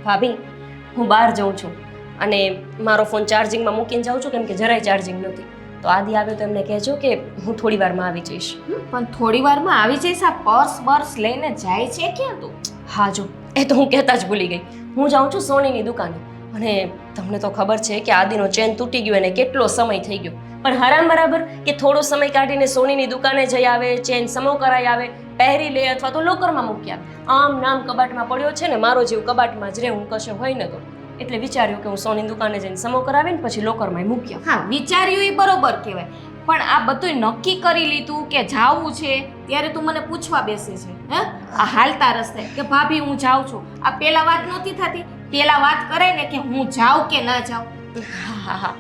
ભાભી, હું બહાર જાઉં છું અને મારો ફોન ચાર્જિંગમાં મૂકીને જાઉં છું કેમ કે જરાય ચાર્જિંગ નથી. તો આદિ આવે તો એમને કહેજો કે હું થોડી વારમાં આવી જઈશ. પણ થોડી વારમાં આવી જઈશ? આ પર્સ બર્સ લઈને જાય છે ક્યાં તું? હા જો, એ તો હું કહેતા જ ભૂલી ગઈ. હું જાઉં છું સોનીની દુકાને અને તમને તો ખબર છે કે આદિનો ચેન તૂટી ગયો અને કેટલો સમય થઈ ગયો. પણ હરામ બરાબર કે થોડો સમય કાઢીને સોનીની દુકાને જઈ આવે, ચેન સમો કરાઈ આવે, પહેરી લે અથવા તો લોકરમાં મૂકી આવે. આમ નામ કબાટમાં પડ્યો છે ને મારો જીવ કબાટમાં જ રહે, હું કશે હોય ને તો. એટલે વિચાર્યું કે હું સોની દુકાને જઈને સમો કરાવીને પછી લોકરમાં મૂકી આવું. હા, વિચાર્યું એ બરોબર કહેવાય, પણ આ બધું નક્કી કરી લીધું કે જાવું છે ત્યારે તું મને પૂછવા બેસે છે? હે, આ હાલતા રસ્તે કે ભાભી હું જાઉં છું, આ પેલા વાત નહોતી થતી? પેલા વાત કરે ને કે હું જાઉં કે ના જાઉં. હા હા હા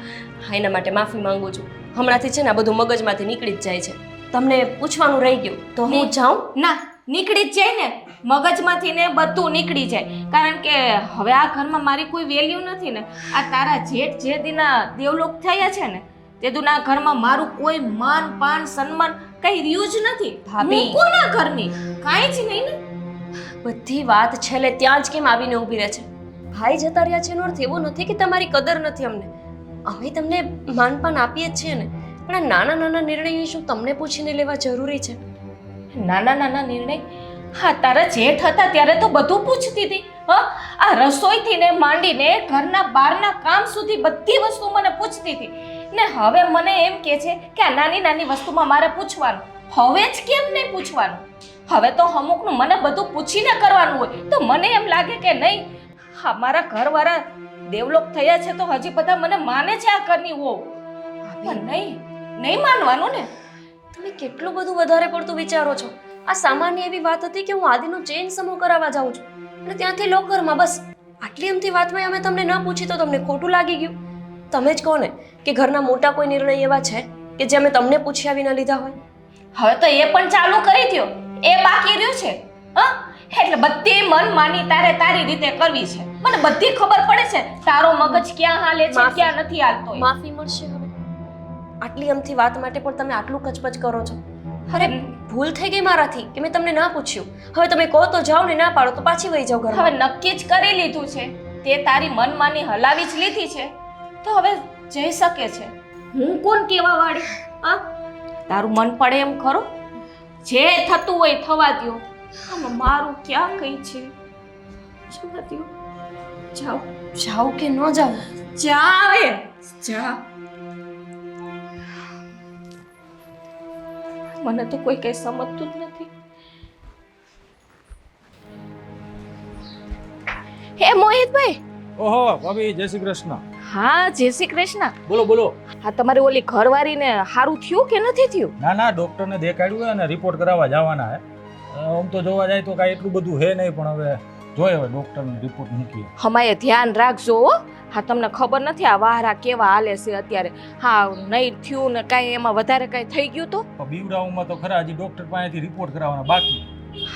હા, એના માટે માફી માંગુ છું. હમણાંથી છે ને આ બધું મગજમાંથી નીકળી જ જાય છે. તમને પૂછવાનું રહી ગયું તો હું જાઉં? ના, નીકળી જ જાય ને મગજમાંથી ને બધું નીકળી જાય. કારણ કે હવે આ ઘરમાં મારી કોઈ વેલ્યુ નથી ને. આ તારા જેઠ જે દીના દેવલોક થયા છે ને તે દુના ઘરમાં મારું કોઈ માન પાન સન્માન કઈ રહ્યું જ નથી. ભાભી, હું કોના ઘરની? કાંઈ જ નહીં ને. બધી વાત છેલ્લે ત્યાં જ કેમ આવીને ઊભી રહે છે? ભાઈ જતા રહ્યા છે એનો અર્થ એવો નથી કે તમારી કદર નથી અમને. અમે તમને માનપાન આપીએ જ છીએ ને, પણ આ નાના નાના નિર્ણયો શું તમને પૂછીને લેવા જરૂરી છે? નાના નાના નિર્ણય? હા, તારા જેઠ હતા ત્યારે તો બધું પૂછતી હતી. હા, આ રસોઈથી ને માંડીને ઘરના બહારના કામ સુધી બધી વસ્તુ મને પૂછતી હતી ને હવે મને એમ કહે છે કે આ નાની નાની વસ્તુમાં મારે પૂછવાનું. હવે જ કેમ નહીં પૂછવાનું? હવે તો અમુકનું મને બધું પૂછીને કરવાનું હોય તો મને એમ લાગે કે નહીં, હા મારા ઘરવાળા ડેવલપ થયા છે તો હજી બધા મને માને છે આ ઘરની વહુ. પણ નહીં માનવાનું ને. તમે કેટલું બધું વધારે પડતું વિચારો છો. આ સામાન્ય એવી વાત હતી કે હું આદિનો ચેન સમો કરાવવા જાઉં છું અને ત્યાંથી લોકરમાં, બસ આટલી અમથી વાતમાં અમે તમને ન પૂછી તો તમને ખોટું લાગી ગયું. તમે જ કહો ને કે ઘરના મોટા કોઈ નિર્ણય એવા છે કે જે અમે તમને પૂછ્યા વિના લીધા હોય? હવે તો એ પણ ચાલુ કરી દ્યો, એ બાકી રહ્યું છે. હા, એટલે બધી મન માની તારે તારી રીતે કરવી છે. મને બધી ખબર પડે છે તારો મગજ ક્યાં હાલે છે ક્યાં નથી હાલતો. માફી મળશે હવે? આટલી અમથી વાત માટે પણ તમે આટલું કચપચ કરો છો? અરે ભૂલ થઈ ગઈ મારાથી કે મેં તમને ના પૂછ્યું. હવે તમે કહો તો જાઓ ને ના પાડો તો પાછી વહી જાઓ ઘરમાં. હવે નક્કી જ કરી લીધું છે, તે તારી મનમાની હલાવી જ લીધી છે તો હવે જઈ શકે છે. હું કોણ કેવા વાળી? હા, તારું મન પડે એમ ખરો, જે થતું હોય થવા દ્યો. આમાં મારું ક્યાં કઈ છે? જવા દ્યો. જાઓ. જાઓ કે ન જાઓ? જાવે જા. મને તો કોઈ કઈ સમજતું જ નથી. હે મોહિતભાઈ. ઓહો ભાભી, જય શ્રી કૃષ્ણ. હા, જય શ્રી કૃષ્ણ. બોલો બોલો. હા, તમારી ઓલી ઘરવાળીને સારું થયું કે નથી થયું? ના ના, ડોક્ટરને દેખાડ્યું અને રિપોર્ટ કરાવવા જવાના હે. આમ તો જોવા જાય તો કાંઈ એટલું બધું હે નહીં, પણ હવે જોઈએ હવે ડોક્ટરને રિપોર્ટ મૂકીએ. હમાએ ધ્યાન રાખજો હો. હા, તમને ખબર નથી આ વાહરા કેવા હાલે છે અત્યારે. હા, નહીં થયું ને કાંઈ એમાં વધારે કાંઈ થઈ ગયું તો બીવડાવમાં તો ખરા, હજી ડોક્ટર પાસેથી રિપોર્ટ કરાવવાના બાકી.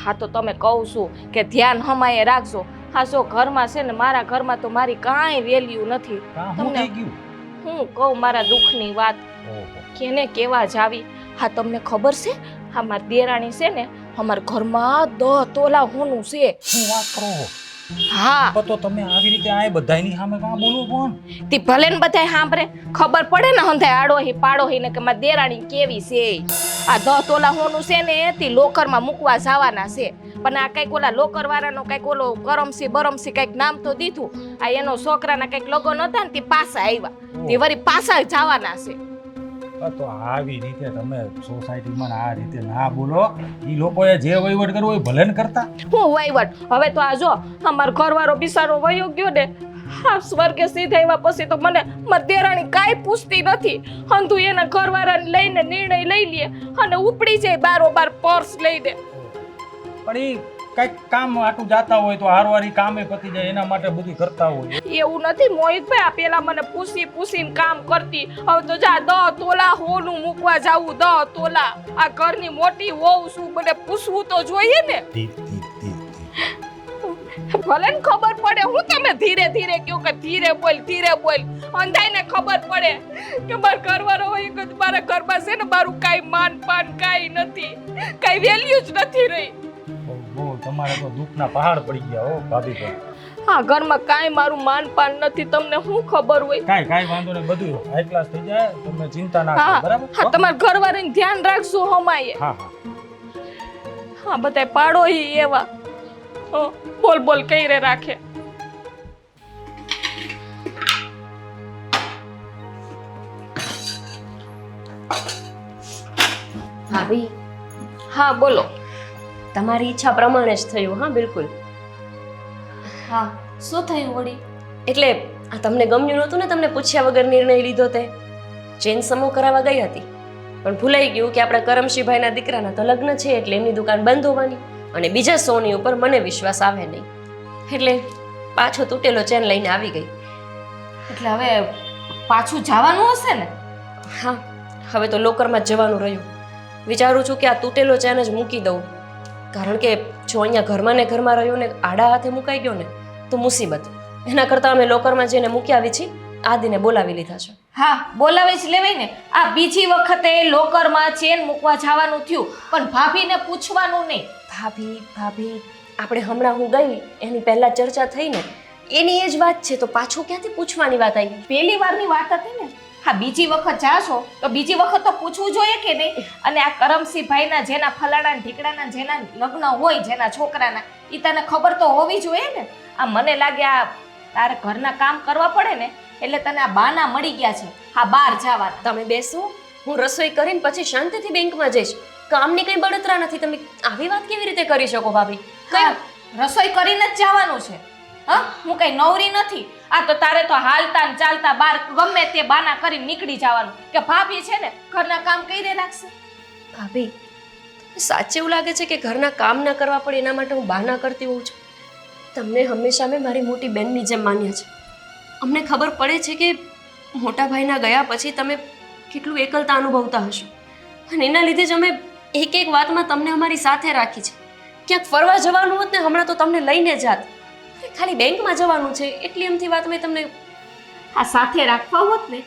હા, તો તમે કહું છું કે ધ્યાન હમાએ રાખજો. હા, જો ઘરમાં છે ને મારા ઘરમાં તો મારી કાંઈ વેલ્યુ નથી. કાં શું થઈ ગયું? હું કહું મારા દુઃખની વાત ઓહો, કેને કેવા જાવી. હા, તમને ખબર છે હા મારી દેરાણી છે ને અમારા ઘરમાં 10 તોલા હોનું છે. શું વાત કરો? હા, તો તમે આવી રીતે આ બધાયની સામે કાં બોલો પણ? તે ભલે ને બધાય સાંભળે, ખબર પડે ને હંધાય આડોહી પાડોહી ને કે મારી દેરાણી કેવી છે. આ 10 તોલા હોનું છે ને તે લોકરમાં મૂકવા જવાના છે. પણ આ કઈક ઓલા લોકર વાળાનો કઈક ઓલો કરમસી બરમસી કઈક નામ તો દીધું. આ એનો છોકરાના કઈક લગન હતા ને તે પાછા આવ્યા, તે વળી પાછા જવાના છે. તો આવી રીતે તમે સોસાયટીમાં આ રીતે ના બોલો. ઈ લોકોએ જે વહીવટ કરવો એ ભલે ને કરતા. હું વહીવટ? હવે તો આ જો અમારો ઘરવાળો બિસારો વયો ગયો ને, હા સ્વર્ગે સીધા આવ્યા પછી તો મને મારી દેરાણી કાંઈ પૂછતી નથી. હંધુ એના ઘરવાળાને લઈને નિર્ણય લઈ લે અને ઉપડી જાય બારોબાર પર્સ લઈને. પણ ઈ કઈક કામ આટું જાતા હોય તો હારવારી કામે પતી જાય એના માટે બધું કરતા હોય. એવું નથી મોહિતભાઈ, આ પેલા મને પૂછીને કામ કરતી. હવે તો જા 10 તોલા હોનું મૂકવા જાવું. 10 તોલા આ ઘરની મોટી હોવ શું, મને પૂછવું તો જોઈએ ને. ભલે ને ખબર પડે. હું તમે ધીરે ધીરે કહો કે ધીરે બોલ. અંધાઈને ખબર પડે કે મારા ઘરવાળો હોય કે મારા ઘરમાં છે ને મારું કાંઈ માન પાન કાંઈ નથી, કાંઈ વેલ્યુ જ નથી રહી. તમારે તો દુઃખના પહાડ પડી ગયા હો ભાભી પર. આ ઘરમાં કાંઈ મારું માન પાન નથી, તમને શું ખબર હોય? કાંઈ વાંધો નહીં, બધું હાઈ ક્લાસ થઈ જાય, તમે ચિંતા ના કરો, હા બરાબર? હા, તમારા ઘરવાળાને ધ્યાન રાખજો હમાયે. હા. હા, બધાય પાડો ઈ એવા બોલ કઈ રે રાખે. ભાભી, હા બોલો. તમારી ઈચ્છા પ્રમાણે જ થયું. હા, બિલકુલ. હા, શું થયું વળી? એટલે આ તમને ગમ્યું નહોતું ને, તમને પૂછ્યા વગર નિર્ણય લીધો તે? ચેન સમૂહ કરાવવા ગઈ હતી, પણ ભૂલાઈ ગયું કે આપણા કરમશીભાઈના દીકરાના તો લગ્ન છે, એટલે એમની દુકાન બંધ હોવાની, અને બીજા સોની ઉપર મને વિશ્વાસ આવે નહીં, એટલે પાછો તૂટેલો ચેન લઈને આવી ગઈ. એટલે હવે પાછું જવાનું હશે ને? હા, હવે તો લોકરમાં જ જવાનું રહ્યું. વિચારું છું કે આ તૂટેલો ચેન જ મૂકી દઉં, કારણ કે જો અહીંયા ઘરમાં ને ઘરમાં રહ્યો ને આડા હાથે મુકાઈ ગયો ને તો મુસીબત. એના કરતાં અમે લોકરમાં જઈને મૂકી આવી છીએ, આદિને બોલાવી લીધા છે. હા, બોલાવે જ લેવાય ને. આ બીજી વખતે લોકરમાં ચેન મૂકવા જવાનું થયું, પણ ભાભીને પૂછવાનું નહીં. ભાભી આપણે હમણાં હું ગઈ એની પહેલા ચર્ચા થઈ ને, એની એ જ વાત છે, તો પાછું ક્યાંથી પૂછવાની વાત આવી? પહેલી વારની વાત હતી ને. હા, બીજી વખત જાશો તો બીજી વખત તો પૂછવું જોઈએ કે નહીં? અને આ કરમસિંહભાઈના જેના ફલાણા ઢીકડાના જેના લગ્ન હોય, જેના છોકરાના, એ તને ખબર તો હોવી જોઈએ ને. આ મને લાગે આ તારે ઘરના કામ કરવા પડે ને એટલે તને આ બાના મળી ગયા છે હા બહાર જવાના. તમે બેસો, હું રસોઈ કરીને પછી શાંતિથી બેંકમાં જઈશ. કામની કઈ બળતરા નથી. તમે આવી વાત કેવી રીતે કરી શકો ભાભી? કઈ રસોઈ કરીને જ જવાનું છે? હા, હું કઈ નવરી નથી. આ તો તારે તો હાલતા ને ચાલતા બાર ગમે તે બાના કરીને નીકળી જવાનું કે ભાભી છે ને ઘરના કામ કઈ રાખશે. ભાભી, સાચે એવું લાગે છે કે ઘરના કામ ના કરવા પડે એના માટે હું બહાના કરતી હોઉં છું? તમને હંમેશા મેં મારી મોટી બહેનની જેમ માન્યા છે. અમને ખબર પડે છે કે મોટા ભાઈના ગયા પછી તમે કેટલું એકલતા અનુભવતા હશો, અને એના લીધે જ અમે એક વાતમાં તમને અમારી સાથે રાખી છે. ક્યાંક ફરવા જવાનું હોત ને હમણાં તો તમને લઈને જાત, ખાલી બેંકમાં જવાનું છે એટલી એમથી વાત મેં તમને આ સાથે રાખવા હોત ને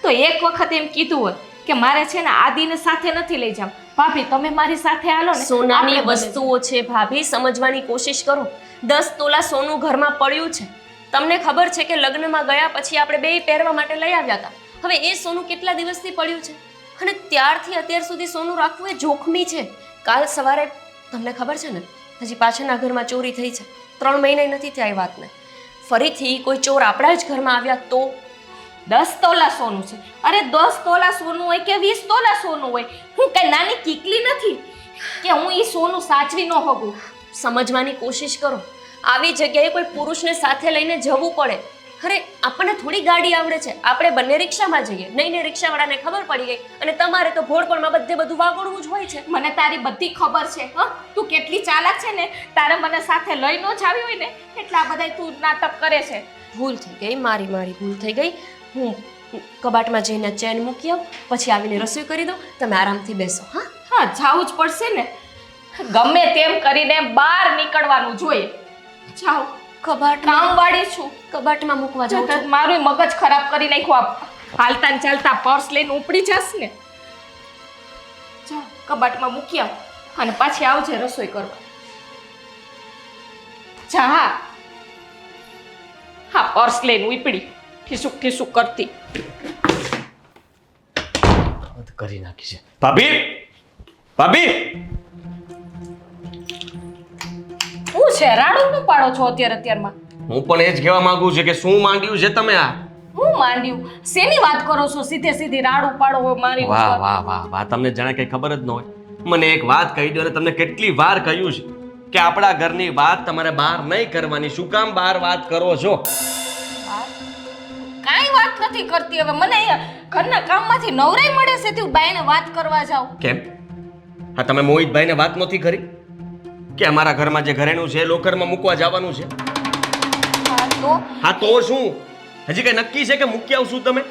તો એક વખત એમ કીધું હોત કે મારે છે ને આદિને સાથે નથી લઈ જાવ. ભાભી તમે મારી સાથે હાલો ને. સોનાની વસ્તુઓ છે ભાભી, સમજવાની કોશિશ કરો. 10 તોલા સોનું ઘરમાં પડ્યું છે. તમને ખબર છે કે લગ્નમાં ગયા પછી આપણે બે પહેરવા માટે લઈ આવ્યા હતા. હવે એ સોનું કેટલા દિવસથી પડ્યું છે, અને ત્યારથી અત્યાર સુધી સોનું રાખવું એ જોખમી છે. કાલ સવારે તમને ખબર છે ને હજી પાછળના ઘરમાં ચોરી થઈ છે. 3 મહિના નથી થયા એ વાતને. ફરીથી કોઈ ચોર આપણા જ ઘરમાં આવ્યા તો 10 તોલા સોનું છે. અરે 10 તોલા સોનું હોય કે 20 તોલા સોનું હોય, હું કઈ નાની કીકલી નથી કે હું એ સોનું સાચવી ન હોગું. સમજવાની કોશિશ કરો. આવી જગ્યાએ કોઈ પુરુષને સાથે લઈને જવું પડે. અરે આપણને થોડી ગાડી આવડે છે, આપણે બંને રિક્ષામાં જઈએ. નહીં ને રિક્ષાવાળાને ખબર પડી ગઈ, અને તમારે તો ભોળપણમાં બધું વાગોડવું જ હોય છે. મને તારી બધી ખબર છે. હા, તું કેટલી ચાલાક છે ને. તારે મને સાથે લઈ ન જાવી હોય ને એટલા બધા તું નાટક કરે છે. ભૂલ થઈ ગઈ, મારી ભૂલ થઈ ગઈ. હું કબાટમાં જઈને ચેન મૂકી આવું, પછી આવીને રસોઈ કરી દઉં. તમે આરામથી બેસો. હા હા, જાવું જ પડશે ને. ગમે તેમ કરીને બહાર નીકળવાનું જોઈએ. જાઓ, કબાટ કામવાળી છું. કબાટમાં મૂકવા જાઉં છું. મારું મગજ ખરાબ કરી નાખ્યું. હાલતા ને ચાલતા પર્સ લઈને ઉપડી જશ ને. જા, કબાટમાં મૂકી આવ અને પાછી આવજે રસોઈ કરવા. જા. હા, પર્સ લઈને ઉપડી ઠીસુક ઠીસુક કરતી. કરી નાખી છે. ભાભી, ભાભી, શું છે રાડું નું પાડો છો અત્યારમાં? હું પણ એ જ કહેવા માંગુ છું કે શું માંડ્યું છે તમે આ? હું માંડ્યું? શેની વાત કરો છો? સીધી રાડું પાડો મારી ઉપર. વાહ વાહ વાહ વાહ, તમને જાણે કઈ ખબર જ ન હોય. મને એક વાત કહી દો, અને તમને કેટલી વાર કહ્યું છે કે આપણા ઘરની વાત તમારે બહાર નહીં કરવાની. શું કામ બહાર વાત કરો છો? કાંઈ વાત નથી કરતી. હવે મને ઘરના કામમાંથી નવરાઈ મળે છે તું બાઈને વાત કરવા જાવ. કેમ? હા, તમે મોહિતભાઈને વાત નથી કરી કે અમારા ઘરમાં જે ઘરેણું છે લોકરમાં મૂકવા જવાનું છે? હા તો શું હજી કઈ નક્કી છે કે મૂકી આવશું તમે?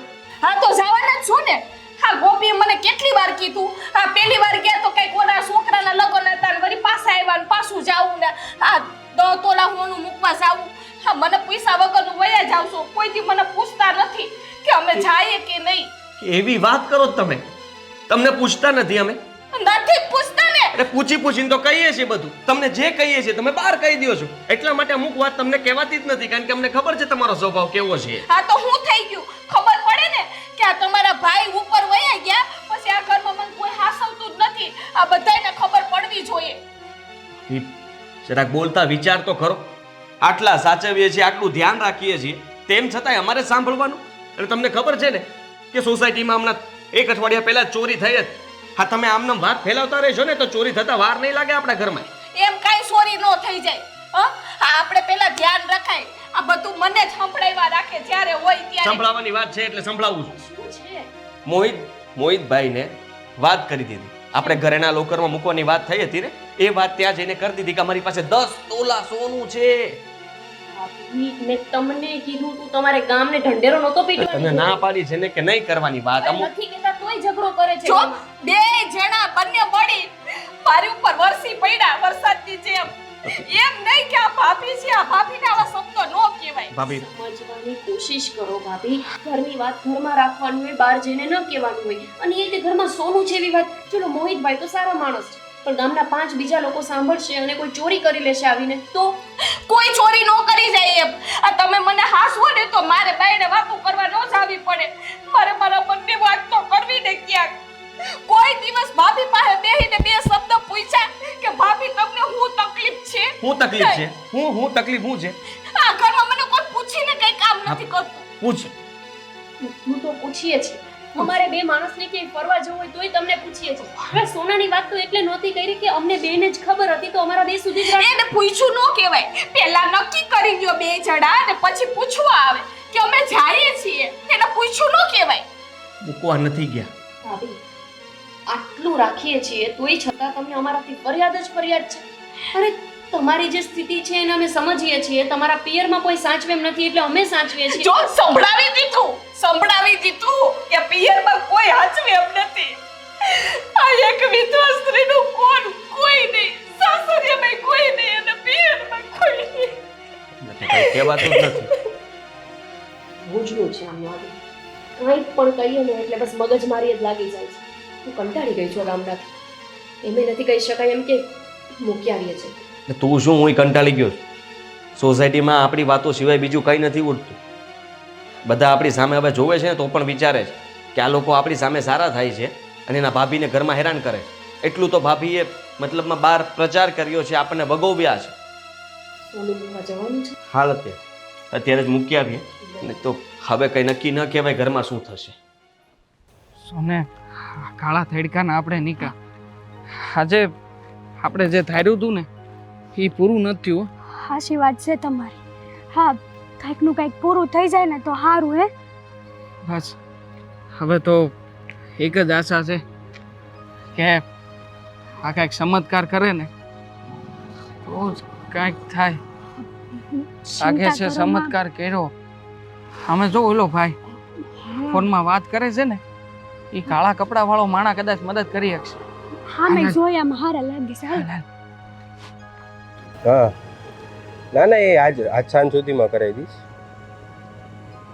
હા તો જવાના જ છો ને. હા, ગોપીએ મને કેટલી વાર કીધું. હા, પહેલી વાર ગયા તો કઈ કોના છોકરાના લગ્ન હતા ને વળી પાછા આવ્યા ને પાછું જાવું ને. હા, 10 તોલા હોનું મૂકવા જાવું. હા, મને પૈસા વગરનું વયા જાવ છો. કોઈથી મને પૂછતા નથી કે અમે જાઈએ કે નહીં. એવી વાત કરો તમે, તમને પૂછતા નથી અમે? નથી પૂછતા ને. અરે પૂછીને તો કહીએ છીએ બધું. તમને જે કહીએ છીએ તમે બહાર કહી દો છો. એટલા માટે અમુક વાત તમને કહેવાતી જ નથી, કારણ કે અમને ખબર છે તમારો સ્વભાવ કેવો છે. હા તો હું થઈ ગયું ખબર પડે ને કે આ તમારા ભાઈ ઉપર વયા ગયા પછી આ ઘરમાં મને કોઈ હાસવતું જ નથી. આ બધાયને ખબર પડવી જોઈએ. જરાક બોલતા વિચાર તો ખરો. આટલા સાચવીએ છીએ, આટલું ધ્યાન રાખીએ છીએ, તેમ છતાંય અમારે સાંભળવાનું. અને તમને ખબર છે ને કે સોસાયટીમાં હમણાં 1 અઠવાડિયા પહેલા ચોરી થઈ જ. હા, તમે આમનામ વાત ફેલાવતા રહેશો ને તો ચોરી થતા વાર નહીં લાગે આપણા ઘરમાં. એમ કાઈ ચોરી ન થઈ જાય. હા આપણે પહેલા ધ્યાન રખાય. આ બધું મને જ સંભળાવ્યા રાખે જ્યારે હોય ત્યારે. સંભળાવવાની વાત છે એટલે સંભળાવું છું. શું છે? મોહિતભાઈને વાત કરી દીધી. આપણે ઘરેણા લોકરમાં મૂકવાની વાત થઈ હતી ને, એ વાત ત્યાં જઈને કરી દીધી કે અમારી પાસે 10 તોલા સોનું છે. ભાભી, મેં તમને કીધું તું તમારે ગામને ઢંઢેરો નહોતો પીટવાનો. તમે ના પાડી છે ને કે નહીં કરવાની વાત. અમુક નથી કહેતા તોય ઝઘડો કરે છે. જો બે જણા બંને મળી મારી ઉપર વરસી પડ્યા વરસાદની જેમ. એમ નહીં કે આ ભાભી છે, આ ભાભીને આવા શબ્દો નો કહેવાય. ભાભી સમજવાની કોશિશ કરો ભાભી. ઘરની વાત ઘરમાં રાખવાની હોય, બહાર જઈને ન કહેવાનું હોય. અને એ રીતે ઘરમાં સોનું છે એવી વાત. ચલો મોહિતભાઈ તો સારા માણસ છે, પણ ગામના 5 બીજા લોકો સાંભળશે અને કોઈ ચોરી કરી લેશે આવીને તો કોઈ ચોરી ન કરી જાય એમ. આ તમે મને હાસવો ને તો મારે બાઈને વાતો કરવા ન જાવી પડે. મારે મારા મનની વાત તો કરવી ને ક્યાંક. કોઈ દિવસ ભાભી પાસે બેહીને 2 શબ્દ પૂછ્યા કે ભાભી તમને શું તકલીફ છે? હું તકલીફ છે? હું તકલીફ હું છે? આ ઘરમાં મને કોઈ પૂછીને કઈ કામ નથી કરતું. પૂછ. હું તો પૂછીએ છીએ. અમારે 2 માણસને ક્યાંય ફરવા જવું હોય તોય તમને પૂછીએ છીએ. હવે સોનાની વાત તો એટલે નહોતી કરી કે અમને બેને જ ખબર હતી તો અમારા 2 સુધી જ રાખ. એને પૂછ્યું ન કહેવાય. પહેલા નક્કી કરી લ્યો 2 જણા અને પછી પૂછવા આવે કે અમે જઈએ છીએ. એને પૂછ્યું ન કહેવાય. મૂકવા નથી ગયા. ભાભી, આટલું રાખીએ છીએ તોય છતાં તમને અમારાથી ફરિયાદ છે. અરે તમારી જે સ્થિતિ છે એને અમે સમજીએ છીએ. તમારા પિયરમાં કોઈ સાચવે એમ નથી એટલે અમે સાચવીએ છીએ. જો સંભળાવી દીધું કે પિયરમાં કોઈ હાચવે એમ નથી. આ એક વિધવા સ્ત્રીનું કોઈ નહીં. સાસરિયામાં કોઈ નહીં અને પિયરમાં કોઈ નહીં. કઈ કહેવાતું જ નથી. ભૂજનું છે આમ લાગે. કંઈક પણ કહીએ ને એટલે બસ મગજમારી જ લાગી જાય છે. હું કંટાળી ગઈ છું ગામડાથી. એમે નથી કહી શકાય એમ કે મૂકી આવીએ છીએ. તું શું હું કંટાળી ગયો છું? સોસાયટીમાં આપણી વાતો સિવાય બીજું કંઈ નથી ઉડતું. બધા આપણી સામે હવે જોવે છે ને તો પણ વિચારે છે કે આ લોકો આપણી સામે સારા થાય છે અને એના ભાભીને ઘરમાં હેરાન કરે છે. એટલું તો ભાભીએ મતલબમાં બહાર પ્રચાર કર્યો છે, આપણને ભગોવ્યા છે. સોનું લેવા જવાનું છે. હાલ અત્યારે જ મૂકી આવીએ ને તો હવે કંઈ નક્કી ન કહેવાય ઘરમાં શું થશે. સોને કાળા થેડકાના આપણે નિકા. આજે આપણે જે ધાર્યું હતું ને એ પૂરું નથી થયું. હાચી વાત છે તમારી. હા, કંઈકનું કંઈક પૂરું થઈ જાય ને તો સારું. હે બસ હવે તો એક જ આશા છે કે આ કાંઈક ચમત્કાર કરે ને તો જ કાંઈક થાય. લાગે છે ચમત્કાર કર્યો. અમે જો ઓલો ભાઈ ફોનમાં વાત કરે છે ને એ કાળા કપડાવાળો માણા કદાચ મદદ કરી શકશે. હા, મેં જોયામાં હારા લાગે છે. હાલ. હા, ના એ આજ સાંજ સુધીમાં કરાવી દઈશ.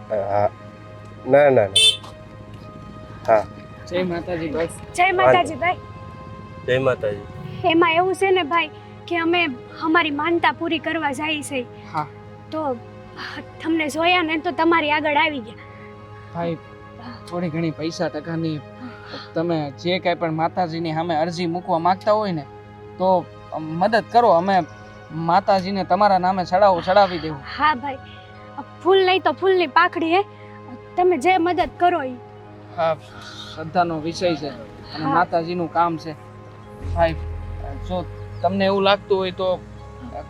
હા, ના હા. જય માતાજી ભાઈ. જય માતાજી ભાઈ. જય માતાજી. એમાં એવું છે ને ભાઈ કે અમે અમારી માનતા પૂરી કરવા જઈએ છીએ. હા. તો તમને જોયા ને તો તમારી આગળ આવી ગયા. ભાઈ થોડી ઘણી પૈસા ટકાની તમે જે કાંઈ પણ માતાજીની સામે અરજી મૂકવા માંગતા હોય ને તો મદદ કરો. અમે માતાજીને તમારા નામે ચડાવી દેવું. હા ભાઈ, ફૂલ નહીં તો ફૂલની પાખડી. હે તમે જે મદદ કરો એ. હા, શ્રદ્ધાનો વિષય છે અને હા. માતાજીનું કામ છે. ભાઈ જો તમને એવું લાગતું હોય તો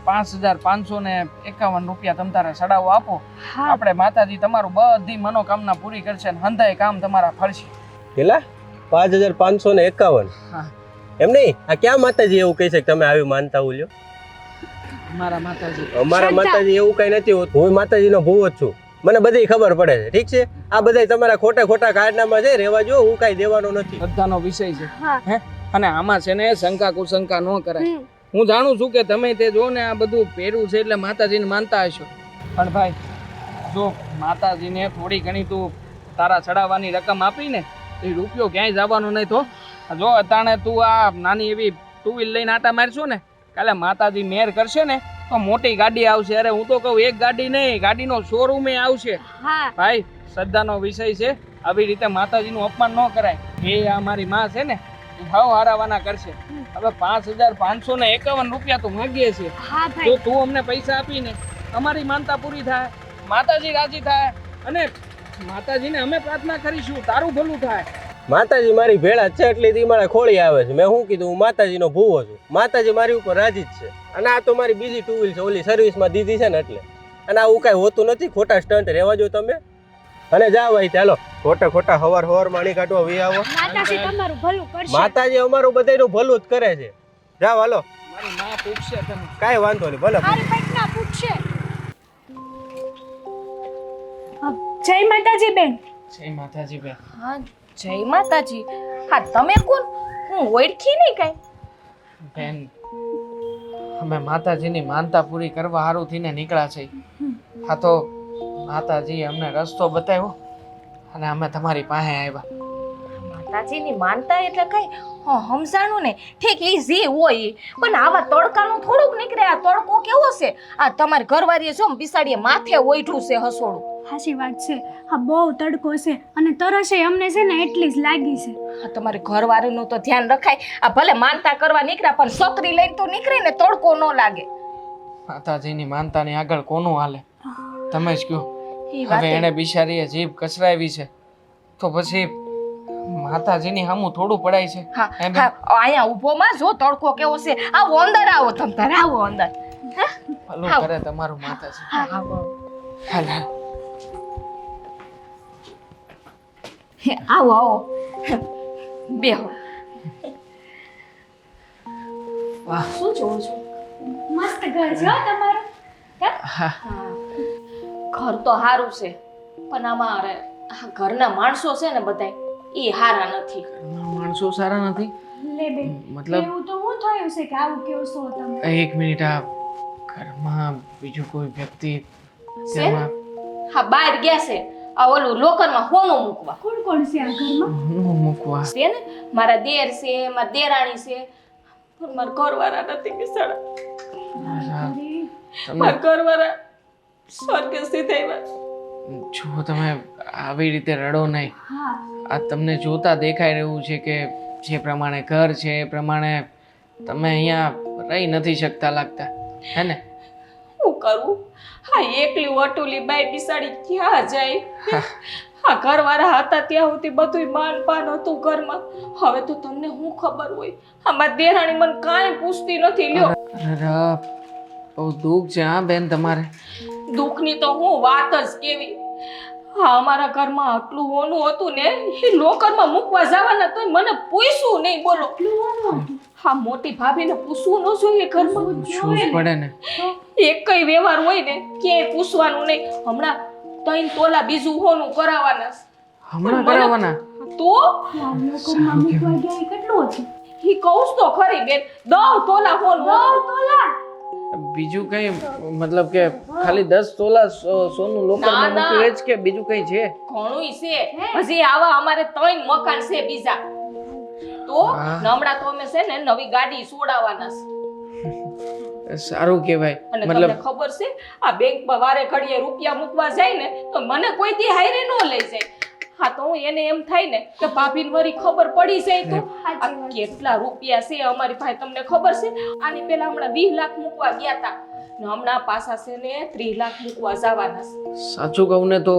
5,551 રૂપિયા તમ તારે ચડાવો આપો. હા આપણે માતાજી તમારું બધી મનોકામના પૂરી કરશે અને હંધાય કામ તમારા ફળશે. પેલા 5,551. હા. એમ નહીં, આ ક્યાં માતાજી એવું કહે છે કે તમે આવી માનતા ઉલ્યો? અમારા માતાજી અમારા શ્રદ્ધા. માતાજી એવું કઈ નથી હોતું. હું માતાજીનો ભૂવો જ છું. મને બધી ખબર પડે છે. ઠીક છે, આ બધા તમારા ખોટા કારનામાં છે રહેવા જો. હું કાંઈ દેવાનો નથી. શ્રદ્ધાનો વિષય છે. હા. હે અને આમાં છે ને શંકા કુશંકા ન કરાય. હમ. હું જાણું છું કે તમે તે જો ને આ બધું પહેર્યું છે એટલે માતાજીને માનતા હશો, પણ ભાઈ જો માતાજીને થોડી ઘણી તું તારા ચડાવવાની રકમ આપી ને તો એ રૂપિયો ક્યાંય જવાનો નહીં. તો જો અતાણે તું આ નાની એવી ટુ વ્હીલ લઈને આટા મારશું ને કાલે માતાજી મેર કરશે ને તો મોટી ગાડી આવશે. અરે હું તો કહું એક ગાડી નહીં, ગાડીનો શોરૂમ આવશે. હા ભાઈ શ્રદ્ધાનો વિષય છે, આવી રીતે માતાજીનું અપમાન ન કરાય. એ આ મારી માં છે ને એ ભાવ હારાવાના કરશે. હવે 5,551 રૂપિયા તો માંગીએ છીએ. હા જો ભાઈ તું અમને પૈસા આપીને અમારી માનતા પૂરી થાય, માતાજી રાજી થાય અને માતાજીને અમે પ્રાર્થના કરીશું તારું ભલું થાય. માતાજી મારી ભેળા જ છે એટલે તી મારા ખોળી આવે છે. મેં શું કીધું, હું માતાજીનો ભૂવો છું. માતાજી મારી ઉપર રાજી જ છે. અને આ તો મારી બીજી ટુ વ્હીલ છે, ઓલી સર્વિસમાં દીધી છે ને એટલે. અને આવું કાંઈ હોતું નથી, ખોટા સ્ટન્ટ રહેવા જો તમે. અને જાઓ ભાઈ ચાલો, ખોટા હવાર માણી કાઢવા વી આવો. માતાજી તમારું ભલું કરશે. માતાજી અમારું બધાયનું ભલું જ કરે છે. જાઓ હાલો, મારી માં પૂછશે તમે. કાંઈ વાંધો નહીં, ભલે. મારી પટના પૂછશે. જય માતાજી બેન. જય માતાજી બેન. હા જય માતાજી. હા તમે કોણ? હું ઓળખી નહીં કઈ. બેન અમે માતાજીની માનતા પૂરી કરવા હારું થઈને નીકળ્યા છે. હા તો માતાજીએ અમને રસ્તો બતાવ્યો અને અમે તમારી પાસે આવ્યા. માતાજીની માનતા એટલે કઈ સમજાણું ને. ઠીક એ જે હોય ઈ. પણ આવા તડકાનું થોડુંક નીકળે. આ તડકો કેવો છે? આ તમારી ઘરવાળીએ જો બિસાડીએ માથે ઓઢ્યું છે હસોડું. સાચી વાત છે. હા બહુ તડકો છે અને તરસે અમને છે ને એટલી જ લાગી છે. હા તમારી ઘરવાળીનું તો ધ્યાન રખાય. આ ભલે માનતા કરવા નીકળ્યા પણ છોકરી લઈને તો નીકળે ને તડકો ન લાગે. માતાજીની માનતાની આગળ કોનું હાલે તમે જ કહો. ઈ વાત હવે એને બિચારીએ જીભ કચરાવી છે તો પછી માતાજીની સામું થોડું પડાય છે. હા હે બેન? હા અહીંયા ઊભો માં જો તડકો કેવો છે. આવો અંદર આવો, તમ તારે આવો અંદર. ભલું આવો. કરે તમારું માતાજી. હા આવો હાલ આવો આવો બેહો. વાહ. શું જોઉં છું? મસ્ત ઘર છે હો તમારું. હા ઘર તો સારું છે પણ અમારે આ ઘરના માણસો છે ને બધાય એ હારા નથી. માણસો સારા નથી. લે બેન મતલબ એવું તો હું થયું છે કે આવું કેવું છો તમે. એક મિનિટ, આ ઘરમાં બીજું કોઈ વ્યક્તિ છે ને? તેમાં હા બહાર ગયા છે આ ઓલું લોકરમાં હોનું મૂકવા. કોણ કોણ છે આ ઘરમાં? હું મૂકવા. છે ને મારા દેર છે, મારા દેરાણી છે પણ મારા ઘરવાળા નથી બિસાડા. તમે મારા ઘરવાળા સ્વર્ગસ્થી થયા. જો તમે આવી રીતે રડો નહીં. હા આ તમને જોતા દેખાઈ રહ્યું છે કે જે પ્રમાણે ઘર છે એ પ્રમાણે તમે અહીંયા રહી નથી શકતા લાગતા, હે ને? શું કરવું? હા એકલી વટુલી બાઈ બિસાડી ક્યાં જાય? હા ઘરવાળા હતા ત્યાં સુધી બધું માન પાન હતું ઘરમાં. હવે તો તમને શું ખબર હોય? અમારી દેરાણી મને કાંઈ પૂછતી નથી. લ્યો અરે બહુ દુઃખ છે હા બેન તમારે. દુઃખની તો હું વાત જ કેવી. હા અમારા ઘરમાં આટલું હોનું હતું ને એ લોકરમાં મૂકવા જવાના તોય મને પૂછ્યું નહીં. બોલો હા મોટી ભાભીને પૂછવું ન જોઈએ ઘરમાં. શું જ પડે ને. એક કઈ વ્યવહાર હોય ને ક્યાંય પૂછવાનું નહીં. હમણાં 3 તોલા બીજું હોનું કરાવવાના છે. હમણાં કરાવવાના? તો આ લોકરમાં મૂકવા ગયા એ કેટલું હતું? ઈ કહું તો ખરી બેન 10 તોલા હોનું. 10 તોલા? બીજું કઈ મતલબ કે ખાલી 10 તોલા સોનું લોકરમાં ના, ના. મૂક્યું એ જ કે બીજું કઈ છે? ઘણુંય છે. હજી આવા અમારે 3 મકાન છે બીજા. તો હા. હમણાં તો અમે છે ને નવી ગાડી સોડાવવાના છે. સારું કહેવાય. અને મતલબ તમને ખબર છે આ બેંકમાં વારે ઘડીએ રૂપિયા મૂકવા જાય ને તો મને કોઈ દી હારે ન લઈ જાય. હા તો હું એને એમ થાય ને કે ભાભીને વળી ખબર પડી જાય તો આ કેટલા રૂપિયા છે અમારી પાસે તમને ખબર છે? આની પહેલા હમણાં 20 લાખ મૂકવા ગયા હતા ને હમણાં પાછા છે ને 30 લાખ મૂકવા જવાના છે. સાચું કહું ને તો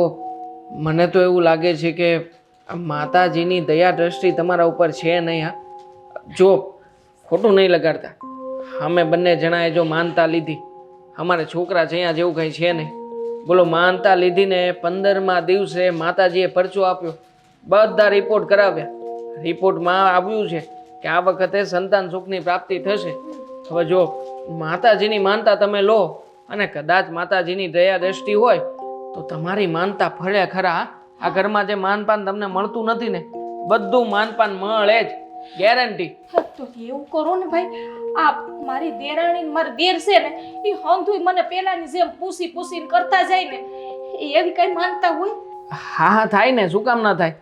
મને તો એવું લાગે છે કે આ માતાજીની દયા દ્રષ્ટિ તમારા ઉપર છે નહીં. હા જો ખોટું નહીં લગાડતા, અમે બંને જણાએ જો માનતા લીધી, અમારે છોકરા છે અહીંયા જેવું કંઈ છે નહીં. બોલો માનતા લીધી ને 15મા દિવસે માતાજીએ પરચો આપ્યો, બધા રિપોર્ટ કરાવ્યા. રિપોર્ટમાં આવ્યું છે કે આ વખતે સંતાન સુખની પ્રાપ્તિ થશે. હવે જો માતાજીની માનતા તમે લો અને કદાચ માતાજીની દયા દ્રષ્ટિ હોય તો તમારી માનતા ફળે ખરા. આ ઘરમાં જે માનપાન તમને મળતું નથી ને બધું માનપાન મળે જ, ગેરંટી. તો એવું કરો ને ભાઈ. આ મારી દેરાણી ને મારા દેર છે ને એ હંધુય મને પેલાની જેમ પૂછીને કરતા જાય ને એ એવી કઈ માનતા હોય? હા થાય ને, શું કામ ના થાય?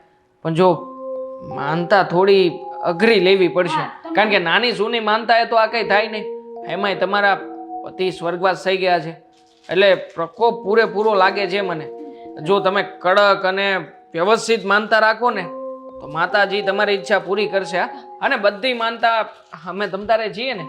પણ જો માનતા થોડી અઘરી લેવી પડશે. હા, કારણ કે નાની સૂની માનતા એ તો આ કંઈ થાય નહીં. એમાંય તમારા પતિ સ્વર્ગવાસ થઈ ગયા છે એટલે પ્રકોપ પૂરેપૂરો લાગે છે મને. જો તમે કડક અને વ્યવસ્થિત માનતા રાખો ને તો માતાજી તમારી ઈચ્છા પૂરી કરશે. હા, અને બધી માનતા અમે તમતારે છીએ ને,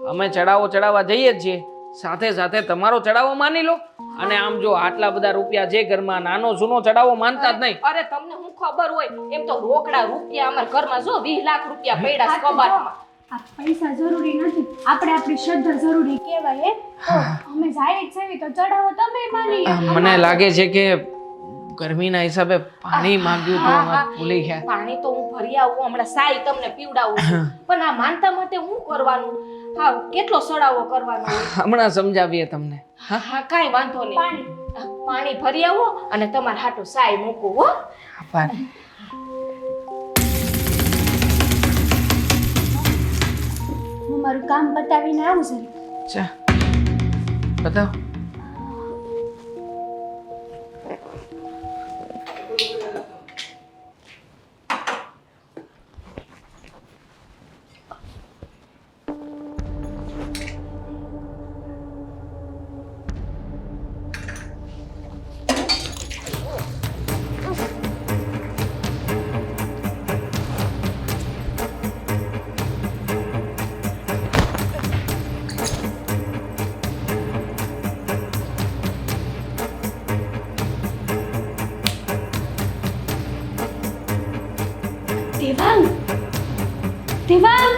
અમે ચડાવવા જઈએ જ છીએ, સાથે સાથે તમારો ચડાવો માની લો. અને આમ જો આટલા બધા રૂપિયા જે ઘરમાં, નાનો જૂનો ચડાવો માનતા જ નહીં. અરે તમને હું ખબર હોય એમ તો રોકડા રૂપિયા અમારા ઘરમાં જો 20 લાખ રૂપિયા પડ્યા છે કબાટમાં. આ પૈસા જરૂરી નથી, આપણે આપણી શ્રદ્ધા જરૂરી કહેવાય. તો અમે જાય જ છે તો ચડાવો તમે માની લો. મને લાગે છે કે ગરમીના હિસાબે પાણી માંગ્યું તો હા, હા. ભૂલી ગયા. પાણી તો હું ભરી આવું, હમણાં સાઈ તમને પીવડાવું છું. પણ આ માનતા માટે હું કરવાનું? હા, કેટલો સડાવો કરવાનો હોય? હમણાં સમજાવીએ તમને. હા, કાંઈ વાંધો નહીં. પાણી ભરી આવો અને તમારે હાટું સાઈ મૂકું હો. હું મારું કામ પતાવીને આવું છું. ચા બતાવ. દેવાંગ, દેવાંગ,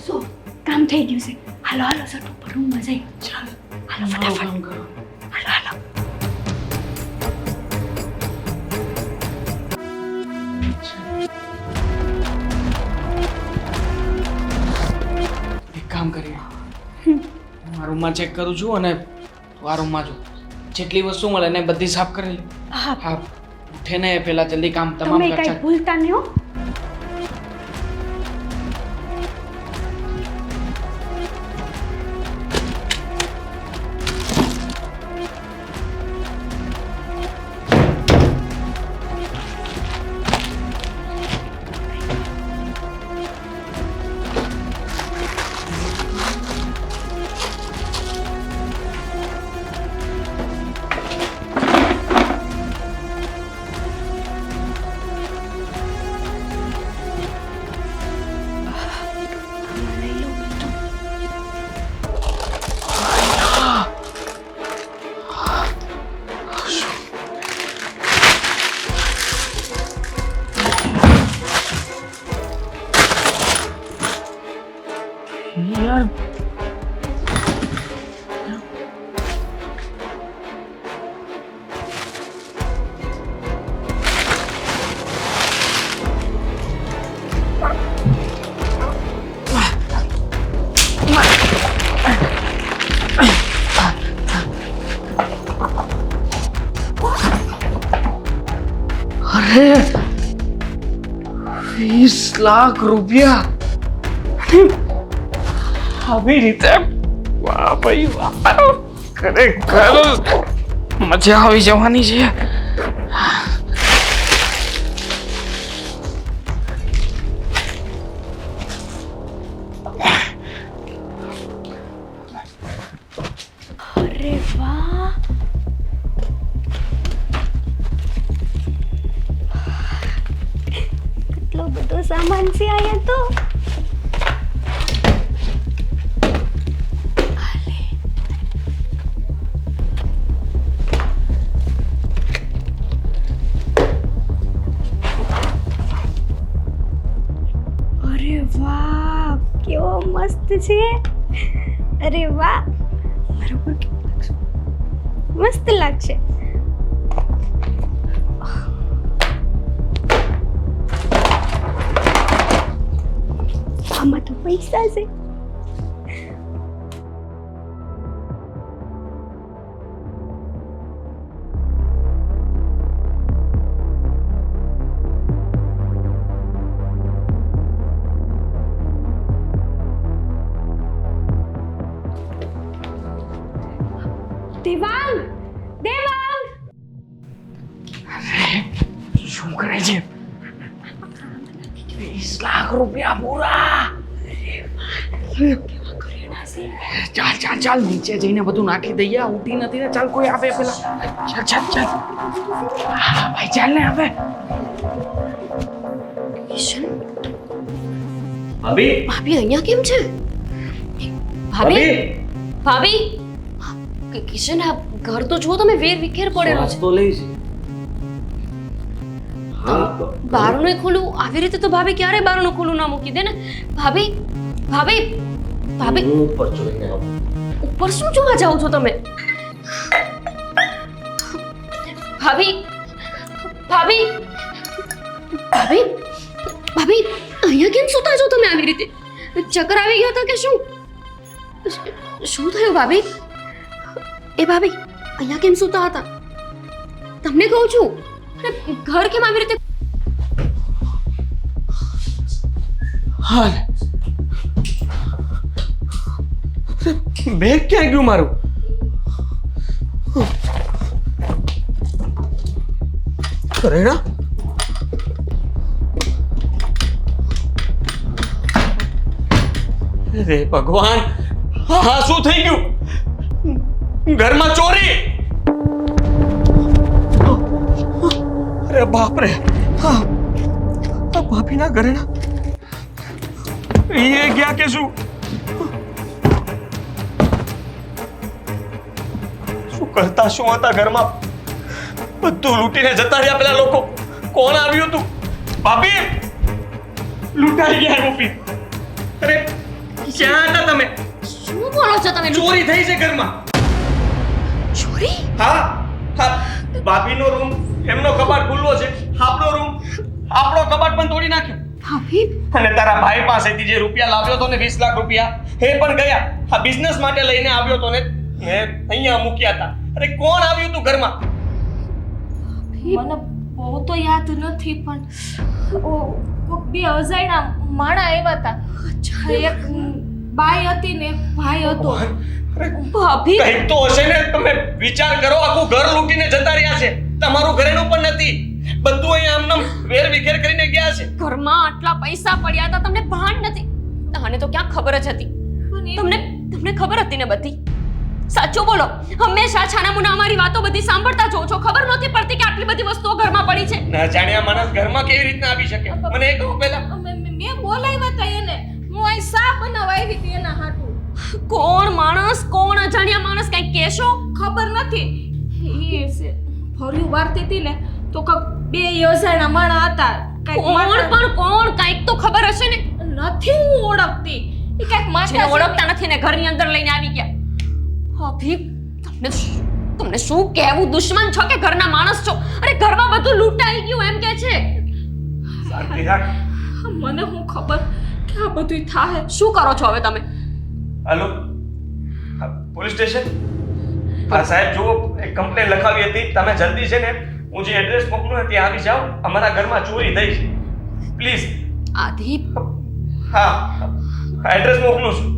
સો કામ થઈ ગયું છે. હાલો હાલો સટ ઉપર રૂમમાં જઈ. ચાલ હાલો ફટાફટ. હાલો હાલો. એક કામ કરીએ, હું આ રૂમમાં ચેક કરું છું અને તું આ રૂમમાં જો. જેટલી વસ્તુ મળે ને બધી સાફ કરી લે. હા, હા, ઉઠે ને પેલા જલ્દી કામ તમામ તમે કર. કઈ ભૂલતા નહીં હો. યાર અરે 20 લાખ રૂપિયા આવી રીતે. વાહ ભાઈ વાહ, ખરેખર મજા આવી જવાની છે. અરે વાહ, કેટલો બધો સામાન છે અહીંયા તો. અરે વાહ, કેવો મસ્ત છે. અરે વાહ, મારા ઉપર કેવું લાગશે? મસ્ત લાગશે. આમાં તો પૈસા છે. દેવાંગ, દેવાંગ, શું કરે છે? 20 લાખ રૂપિયા પૂરા. ચાલ ચાલ ચાલ નીચે જઈને બધું નાખી દઈએ. આ ઉઠી નથી ને. ચાલ કોઈ આવે પેલા. ચાલ ચાલ ચાલ. હા ભાઈ ચાલ ને હવે. કિશન, ભાભી ભાભી અહીંયા કેમ છે? ભાભી ભાભી કિશન, આ ઘર તો જુઓ તમે, વેર વિખેર પડેલો છે. તો લઈ છે. બારણું ખોલું આવી રીતે તો ભાભી ક્યારે બારણું ખોલું ના મૂકી દે ને. ભાભી ભાભી ભાભી, હું ઉપર જોઈને આવું. ઉપર શું જોવા જાઓ છો તમે? ભાભી ભાભી ભાભી ભાભી, અહીંયા કેમ સૂતા છો તમે આવી રીતે? ચક્કર આવી ગયા હતા કે શું? શું થયું ભાભી? એ ભાભી, અહીંયા કેમ સૂતા હતા? તમને કહું છું, અરે ઘર કેમ આવી રીતે? હા બેગ ક્યાં ગયું મારું? રેણા, અરે ભગવાન, હા શું થઈ ગયું? ઘરમાં ચોરી! અરે બાપ રે! હા, ભાભીના ઘરેણા એ ગયા કે શું? શું કરતા શું હતા ઘરમાં? બધું લૂંટીને જતા રહ્યા પેલા લોકો. કોણ આવ્યું તું? ભાભી, લૂંટાઈ ગયા ગોપી. અરે ક્યાં હતા તમે? શું બોલો છો તમે? ચોરી થઈ છે ઘરમાં. ચોરી? હા હા, ભાભીનો રૂમ, એમનો કબાટ ખુલ્લો છે. આપણો રૂમ, આપણો કબાટ પણ તોડી નાખ્યો. ભાભી, અને તારા ભાઈ પાસેથી જે રૂપિયા લાવ્યો તો ને 20 લાખ રૂપિયા, એ પણ ગયા. આ બિઝનેસ માટે લઈને આવ્યો તો ને અહીંયા મૂક્યા હતા. અરે કોણ આવ્યું તું ઘરમાં? મને બહુ તો યાદ નથી, પણ બે અજાણ્યા માણા આવ્યા હતા. એક બાઈ હતી ને એક ભાઈ હતો. ભાભી કંઈક તો હશે ને. તમે વિચાર કરો, આખું ઘર લૂંટીને જતા રહ્યા છે. તમારું ઘરેનું પણ નથી. બધું અહીંયા આમનામ વેર વિખેર કરીને ગયા છે. ઘરમાં આટલા પૈસા પડ્યા હતા, તમને ભાન નથી? આને તો ક્યાં ખબર જ હતી. તમને ખબર હતી ને બધી? સાચું બોલો, હંમેશા છાનામુના અમારી વાતો બધી સાંભળતા જો છો. ખબર નહોતી પડતી કે આટલી બધી વસ્તુઓ ઘરમાં પડી છે. ના જાણ્યા માણસ ઘરમાં કેવી રીતના આવી શકે? મને એ કહો પહેલા. મેં બોલાવ્યા હતા એને. હું અહીં સા બનાવવા આવી હતી એના હાટુ. કોણ માણસ, કોણ અજાણ્યા માણસ, કઈ કહેશો? ખબર નથી. એ છે ફર્યું વારતી હતી ને તો બે અજાણ્યા માણા હતા. કોણ કઈક તો ખબર હશે ને. નથી હું ઓળખતી. એ કઈક જેને ઓળખતા નથી ને ઘરની અંદર લઈને આવી ગયા. ભાભી, તમને શું કહેવું? દુશ્મન છો કે ઘરના માણસ છો? અરે ઘરમાં બધું લૂંટાઈ ગયું એમ કે છે. શાંતિ રાખ. મને હું ખબર કે આ બધું થાય. શું કરો છો હવે તમે? Hello, police station. હા સાહેબ, જુઓ, એક કમ્પ્લેન લખાવી હતી. તમે જલ્દી છે ને, હું જે એડ્રેસ મોકલું ને ત્યાં આવી જાઓ. અમારા ઘરમાં ચોરી થઈ છે. પ્લીઝ. આદિ, હા, એડ્રેસ મોકલું છું.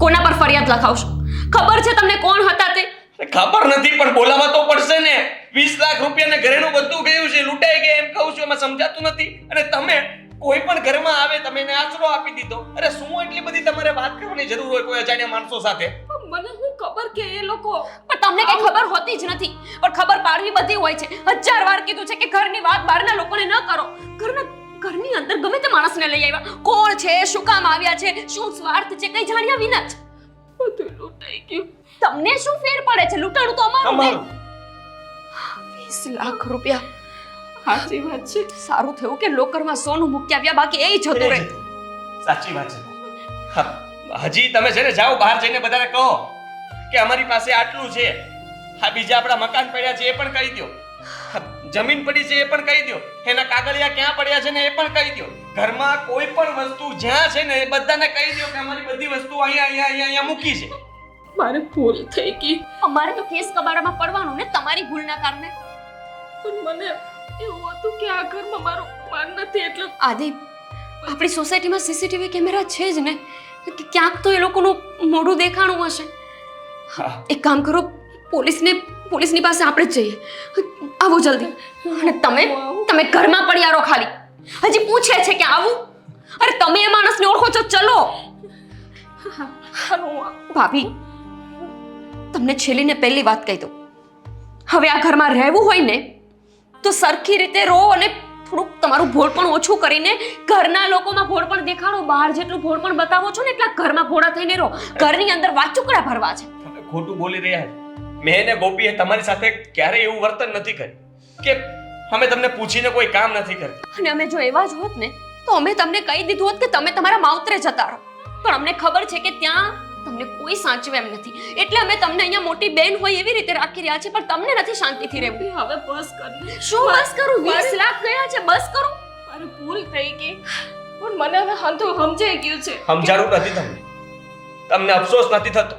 કોના પર ફરિયાદ લખાવશો? ખબર છે તમને કોણ હતા તે? ખબર નથી, પણ બોલાવા તો પડશે ને. 20 લાખ રૂપિયા ને ઘરેનું બધું ગયું છે, લૂંટાઈ ગયા એમ કહું છું. એમાં સમજાતું નથી. અને તમે કોઈ પણ ઘરમાં આવે, તમે એને આશરો આપી દીધો. અરે શું એટલી બધી તમારે વાત કરવાની જરૂર હોય કોઈ અજાણ્યા માણસો સાથે? મને હું ખબર કે એ લોકો. પણ તમને કઈ ખબર હોતી જ નથી. પણ ખબર પાડવી બધી હોય છે. 1000 વાર કીધું છે કે ઘરની વાત બહારના લોકોને ન કરો. ઘરની અંદર ગમે તે માણસને લઈ આવ્યા. કોણ છે, શું કામ આવ્યા છે, શું સ્વાર્થ છે, કઈ જાણ્યા વિના જ બધું લૂંટાઈ ગયું. તમને શું ફેર પડે છે? લૂંટાણું તો અમારું ને. 20 લાખ રૂપિયા. સાચી વાત છે. સારું થયું કે લોકરમાં સોનું મૂકી આવ્યા, બાકી એ જતું રહે. સાચી વાત છે. હા, હજી તમે છે ને જાઓ બહાર જઈને બધાને કહો કે અમારી પાસે આટલું છે. હા, બીજા આપણા મકાન પડ્યા છે એ પણ કહી દો. જમીન પડી છે એ પણ કહી દો. એના કાગળિયા ક્યાં પડ્યા છે ને એ પણ કહી દો. ઘરમાં કોઈ પણ વસ્તુ જ્યાં છે ને એ બધાને કહી દો કે અમારી બધી વસ્તુ અહીંયા મૂકી છે. મારે ભૂલ થઈ ગઈ. અમારે તો કેસ કબાડામાં પડવાનું ને તમારી ભૂલના કારણે. પણ મને એવું હતું કે આ ઘરમાં મારું માન નથી એટલે. આદિ, આપણી સોસાયટીમાં સીસીટીવી કેમેરા છે જ ને. ક્યાંક તો એ લોકોનું મોઢું દેખાણું હશે. એક કામ કરો, પોલીસની પાસે આપણે જ જઈએ. આવો જલ્દી. અને તમે ઘરમાં પડ્યા રહો ખાલી. હજી પૂછે છે કે આવું? અરે તમે એ માણસને ઓળખો છો, ચલો. ભાભી, તમને છેલ્લી ને પહેલી વાત કહી દઉં. હવે આ ઘરમાં રહેવું હોય ને તો સરખી રીતે રહો અને થોડુંક તમારું ભોળ પણ ઓછું કરીને ઘરના લોકોમાં ભોળ પણ દેખાડો. બહાર જેટલું ભોળ પણ બતાવો છો ને એટલા ઘરમાં ભોળા થઈને રહો. ઘરની અંદર વાચુકડા ભરવા છે. તમે ખોટું બોલી રહ્યા છો. મેં ને ગોપીએ તમારી સાથે ક્યારેય એવું વર્તન નથી કર્યું કે અમે તમને પૂછીને કોઈ કામ નથી કરતા. અને અમે જો એવા જ હોત ને તો અમે તમને કહી દીધું હોત કે તમે તમારા માવતરે જતા રહો. પણ અમને ખબર છે કે ત્યાં તમને કોઈ સાચવે એમ નથી, એટલે અમે તમને અહીંયા મોટી બેન હોય એવી રીતે રાખી રહ્યા છીએ, પણ તમને નથી શાંતિથી રહેવું. હવે બસ કર. શું બસ કરું? 20 લાખ ગયા છે, બસ કરું? મારી ભૂલ થઈ ગઈ, પણ મને હવે હંધું સમજાઈ ગયું છે. સમજાડું નથી તમને અફસોસ નથી થતો?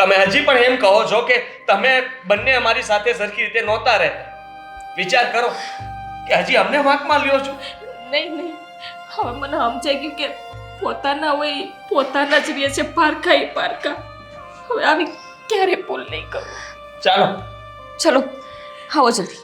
તમે હજી પણ એમ કહો છો કે તમે બંને અમારી સાથે સરખી રીતે નહોતા રહેતા. વિચાર કરો કે હજી અમને વાંકમાં લ્યો છો. નહીં, હવે મને સમજાઈ ગયું કે પોતાના હોય પોતાના જ રહે છે, પારખા. હવે આવી ક્યારે ભૂલ નહીં કરું. ચાલો ચલો, આવો જલ્દી.